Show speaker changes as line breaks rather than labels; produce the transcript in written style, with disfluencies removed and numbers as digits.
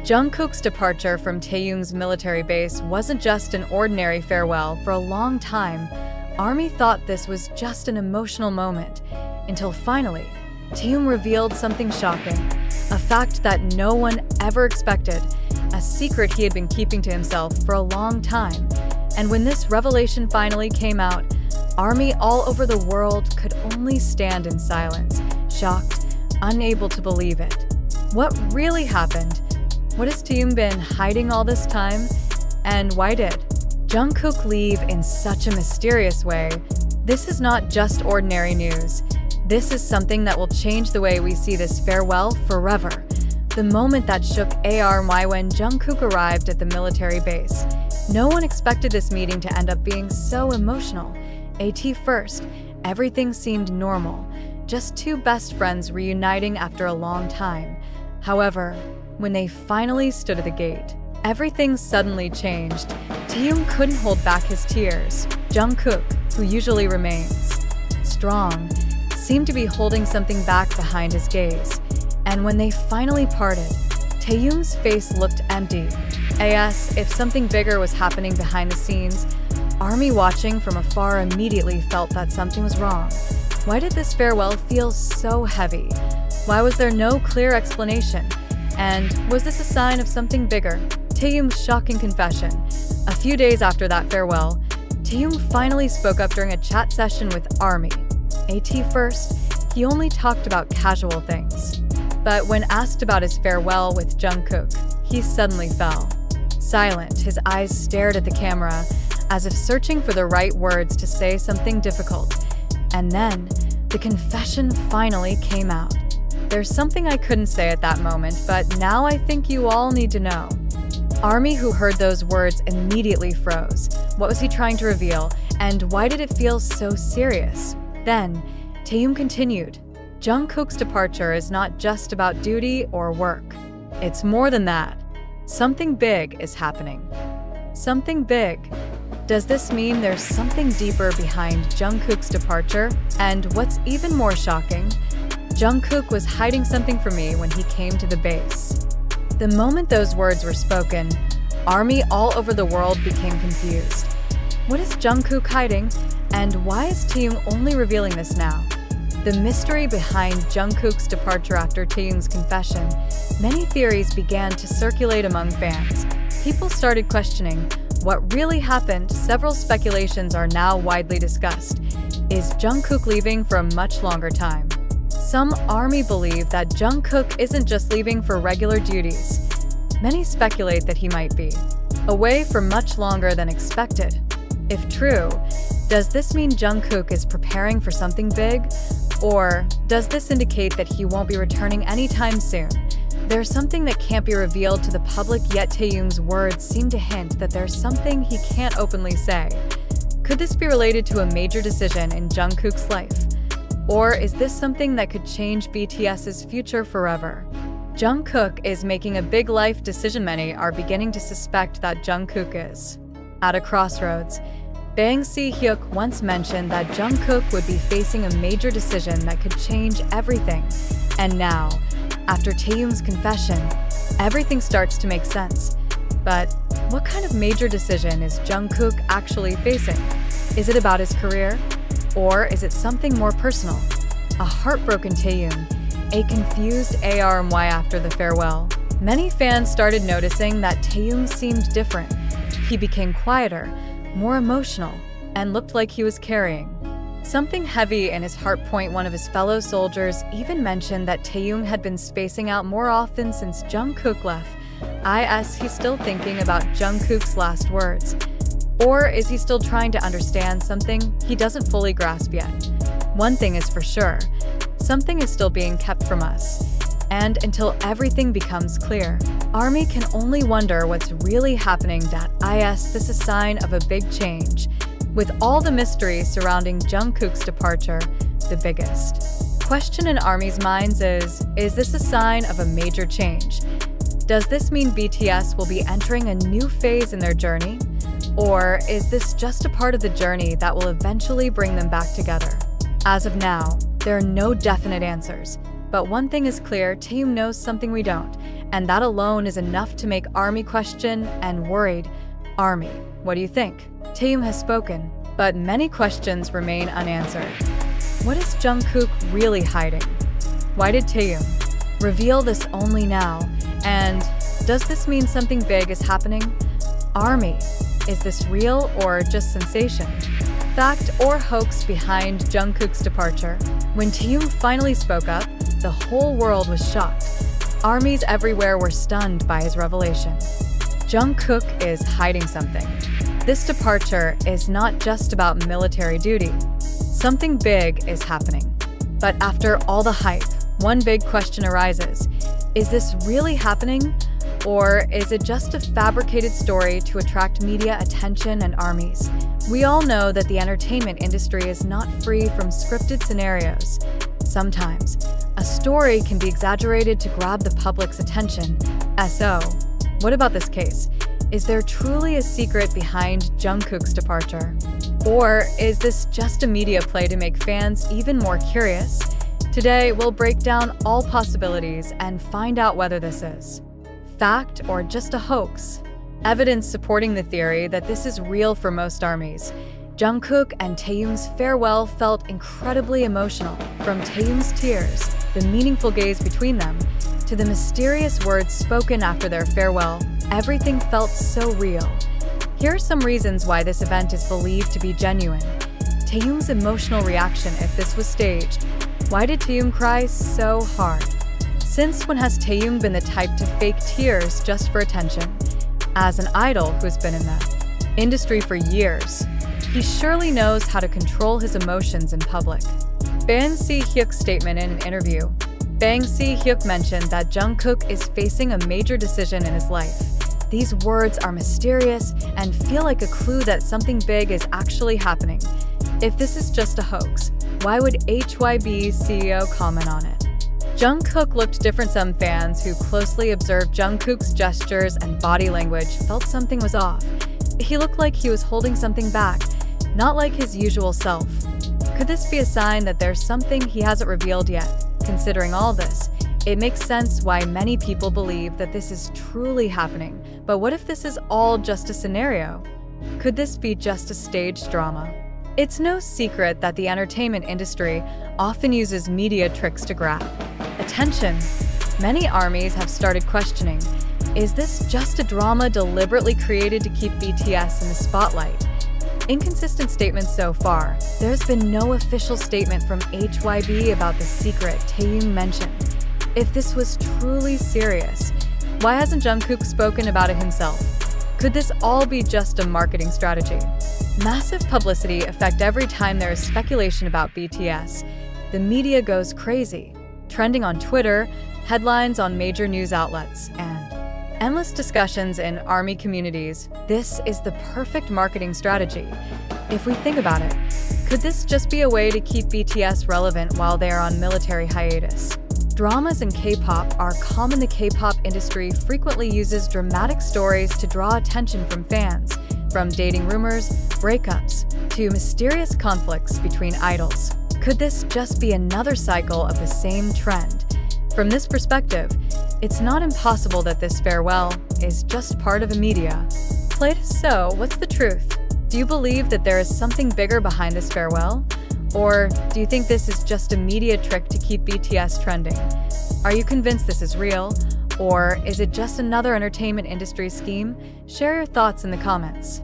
Jungkook's departure from Taehyung's military base wasn't just an ordinary farewell. For a long time, ARMY thought this was just an emotional moment, until finally, Taehyung revealed something shocking, a fact that no one ever expected, a secret he had been keeping to himself for a long time. And when this revelation finally came out, ARMY all over the world could only stand in silence, shocked, unable to believe it. What really happened? What has Taehyung been hiding all this time? And why did Jungkook leave in such a mysterious way? This is not just ordinary news. This is something that will change the way we see this farewell forever. The moment that shook ARMY when Jungkook arrived at the military base. No one expected this meeting to end up being so emotional. At first, everything seemed normal, just two best friends reuniting after a long time. However, when they finally stood at the gate, everything suddenly changed. Taehyung couldn't hold back his tears. Jungkook, who usually remains strong, seemed to be holding something back behind his gaze. And when they finally parted, Taehyung's face looked empty. As if something bigger was happening behind the scenes, ARMY watching from afar immediately felt that something was wrong. Why did this farewell feel so heavy? Why was there no clear explanation? And was this a sign of something bigger? Taehyung's shocking confession. A few days after that farewell, Taehyung finally spoke up during a chat session with ARMY. At first, he only talked about casual things. But when asked about his farewell with Jungkook, he suddenly fell. Silent, his eyes stared at the camera, as if searching for the right words to say something difficult. And then, the confession finally came out. There's something I couldn't say at that moment, but now I think you all need to know. ARMY, who heard those words, immediately froze. What was he trying to reveal, and why did it feel so serious? Then, Taehyung continued. Jungkook's departure is not just about duty or work. It's more than that. Something big is happening. Something big. Does this mean there's something deeper behind Jungkook's departure? And what's even more shocking, Jungkook was hiding something from me when he came to the base. The moment those words were spoken, ARMY all over the world became confused. What is Jungkook hiding, and why is Taehyung only revealing this now? The mystery behind Jungkook's departure after Taehyung's confession, many theories began to circulate among fans. People started questioning what really happened. Several speculations are now widely discussed. Is Jungkook leaving for a much longer time? Some ARMY believe that Jungkook isn't just leaving for regular duties. Many speculate that he might be away for much longer than expected. If true, does this mean Jungkook is preparing for something big? Or does this indicate that he won't be returning anytime soon? There's something that can't be revealed to the public, yet Taehyung's words seem to hint that there's something he can't openly say. Could this be related to a major decision in Jungkook's life? Or is this something that could change BTS's future forever? Jungkook is making a big life decision. Many are beginning to suspect that Jungkook is at a crossroads. Bang Si-hyuk once mentioned that Jungkook would be facing a major decision that could change everything. And now, after Taehyung's confession, everything starts to make sense. But what kind of major decision is Jungkook actually facing? Is it about his career? Or is it something more personal? A heartbroken Taehyung, a confused ARMY after the farewell. Many fans started noticing that Taehyung seemed different. He became quieter, more emotional, and looked like he was carrying something heavy in his heart. One of his fellow soldiers even mentioned that Taehyung had been spacing out more often since Jungkook left. Is he still thinking about Jungkook's last words? Or is he still trying to understand something he doesn't fully grasp yet? One thing is for sure, something is still being kept from us. And until everything becomes clear, ARMY can only wonder what's really happening. This is a sign of a big change. With all the mystery surrounding Jungkook's departure, the biggest question in ARMY's minds is this a sign of a major change? Does this mean BTS will be entering a new phase in their journey? Or is this just a part of the journey that will eventually bring them back together? As of now, there are no definite answers. But one thing is clear, Taehyung knows something we don't, and that alone is enough to make ARMY question and worried. ARMY, what do you think? Taehyung has spoken, but many questions remain unanswered. What is Jungkook really hiding? Why did Taehyung reveal this only now? And does this mean something big is happening? ARMY, is this real or just sensation? Fact or hoax behind Jungkook's departure? When Taehyung finally spoke up, the whole world was shocked. ARMYs everywhere were stunned by his revelation. Jungkook is hiding something. This departure is not just about military duty. Something big is happening. But after all the hype, one big question arises. Is this really happening? Or is it just a fabricated story to attract media attention and ARMYs? We all know that the entertainment industry is not free from scripted scenarios. Sometimes, a story can be exaggerated to grab the public's attention. So, what about this case? Is there truly a secret behind Jungkook's departure? Or is this just a media play to make fans even more curious? Today, we'll break down all possibilities and find out whether this is fact or just a hoax. Evidence supporting the theory that this is real for most ARMYs. Jungkook and Taehyung's farewell felt incredibly emotional. From Taehyung's tears, the meaningful gaze between them, to the mysterious words spoken after their farewell, everything felt so real. Here are some reasons why this event is believed to be genuine. Taehyung's emotional reaction if this was staged. Why did Taehyung cry so hard? Since when has Taehyung been the type to fake tears just for attention? As an idol who's been in the industry for years, he surely knows how to control his emotions in public. Bang Si-hyuk's statement in an interview. Bang Si-hyuk mentioned that Jungkook is facing a major decision in his life. These words are mysterious and feel like a clue that something big is actually happening. If this is just a hoax, why would HYB's CEO comment on it? Jungkook looked different. Some fans who closely observed Jungkook's gestures and body language felt something was off. He looked like he was holding something back, not like his usual self. Could this be a sign that there's something he hasn't revealed yet? Considering all this, it makes sense why many people believe that this is truly happening. But what if this is all just a scenario? Could this be just a staged drama? It's no secret that the entertainment industry often uses media tricks to grab attention. Many ARMYs have started questioning, is this just a drama deliberately created to keep BTS in the spotlight? Inconsistent statements so far. There's been no official statement from HYB about the secret Taehyung mentioned. If this was truly serious, why hasn't Jungkook spoken about it himself? Could this all be just a marketing strategy? Massive publicity effect every time there is speculation about BTS. The media goes crazy, trending on Twitter, headlines on major news outlets, and endless discussions in ARMY communities. This is the perfect marketing strategy. If we think about it, could this just be a way to keep BTS relevant while they are on military hiatus? Dramas in K-pop are common. The K-pop industry frequently uses dramatic stories to draw attention from fans, from dating rumors, breakups, to mysterious conflicts between idols. Could this just be another cycle of the same trend? From this perspective, it's not impossible that this farewell is just part of a media play. So, what's the truth? Do you believe that there is something bigger behind this farewell? Or do you think this is just a media trick to keep BTS trending? Are you convinced this is real? Or is it just another entertainment industry scheme? Share your thoughts in the comments.